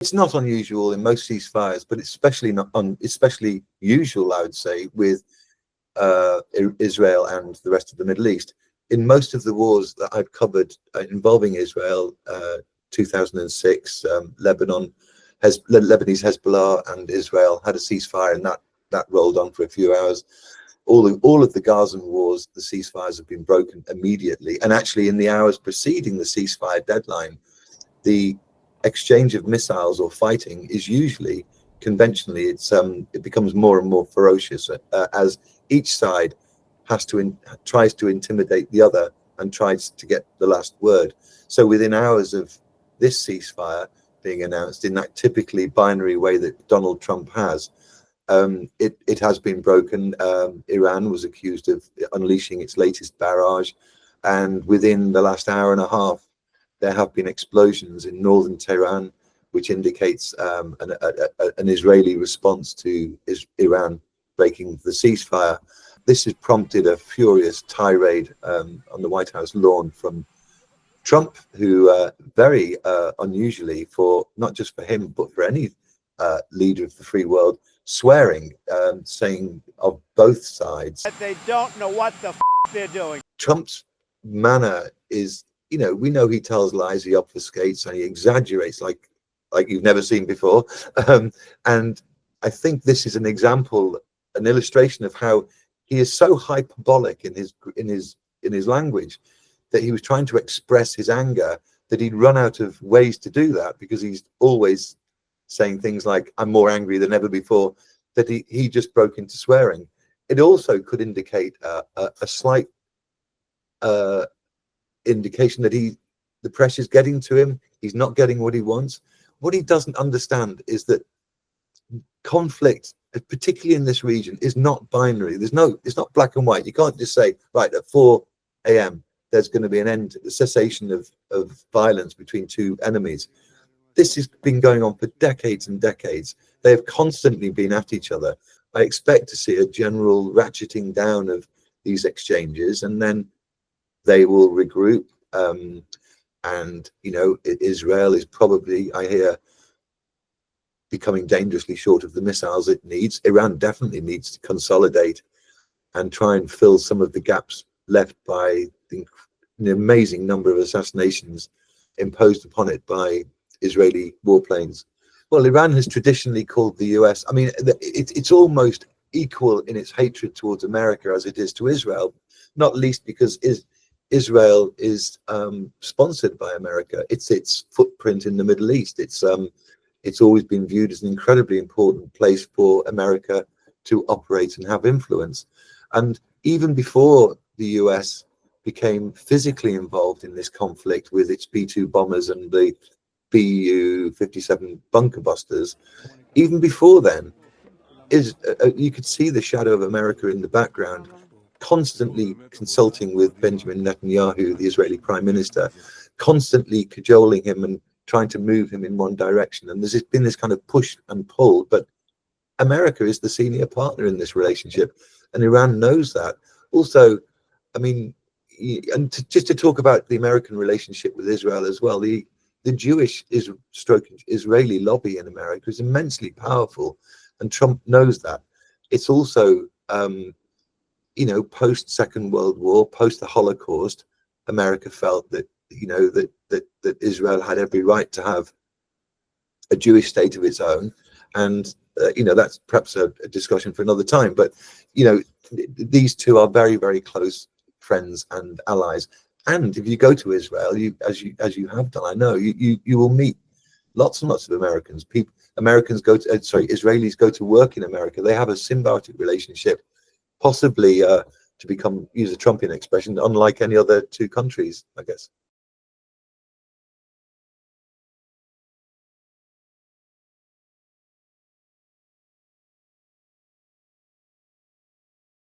It's not unusual in most ceasefires, but it's especially usual, I would say, with Israel and the rest of the Middle East. In most of the wars that I've covered involving Israel, 2006, Lebanese Hezbollah and Israel had a ceasefire, and that rolled on for a few hours. All of the Gazan wars, the ceasefires have been broken immediately, and actually in the hours preceding the ceasefire deadline, the exchange of missiles or fighting is usually conventionally it becomes more and more ferocious as each side tries to intimidate the other and tries to get the last word. So within hours of this ceasefire being announced in that typically binary way that Donald Trump has, it has been broken. Iran was accused of unleashing its latest barrage, and within the last hour and a half there have been explosions in northern Tehran, which indicates an Israeli response to Iran breaking the ceasefire. This has prompted a furious tirade on the White House lawn from Trump, who very unusually, for not just for him but for any leader of the free world, swearing, saying of both sides that they don't know what the they're doing. Trump's manner is, we know he tells lies, he obfuscates, and he exaggerates like you've never seen before. And I think this is an example, an illustration of how he is so hyperbolic in his language that he was trying to express his anger, that he'd run out of ways to do that, because he's always saying things like, I'm more angry than ever before, that he just broke into swearing. It also could indicate a slight indication that the pressure's getting to him. He's not getting what he wants. What he doesn't understand is that conflict, particularly in this region, is not binary. It's not black and white. You can't just say, right, at 4 a.m. there's going to be an end, the cessation of violence between two enemies. This has been going on for decades and decades. They have constantly been at each other. I expect to see a general ratcheting down of these exchanges, and then they will regroup. And Israel is probably, I hear, becoming dangerously short of the missiles it needs. Iran definitely needs to consolidate and try and fill some of the gaps left by an amazing number of assassinations imposed upon it by Israeli warplanes. Well, Iran has traditionally called the US, I mean, it's almost equal in its hatred towards America as it is to Israel, not least because Israel is sponsored by America. It's its footprint in the Middle East. It's always been viewed as an incredibly important place for America to operate and have influence. And even before the US became physically involved in this conflict with its B-2 bombers and the Bu-57 bunker busters, even before then, you could see the shadow of America in the background, constantly consulting with Benjamin Netanyahu, the Israeli prime minister, constantly cajoling him and trying to move him in one direction. And there's been this kind of push and pull, but America is the senior partner in this relationship, and Iran knows that. Also, I mean, and just to talk about the American relationship with Israel as well, the Jewish Israeli lobby in America is immensely powerful, and Trump knows that. It's also, post Second World War, post the Holocaust, America felt that that Israel had every right to have a Jewish state of its own, and that's perhaps a discussion for another time. But these two are very, very close friends and allies. And if you go to Israel, as you have done, I know you will meet lots and lots of Americans. Israelis go to work in America. They have a symbiotic relationship, possibly to use a Trumpian expression, unlike any other two countries, I guess.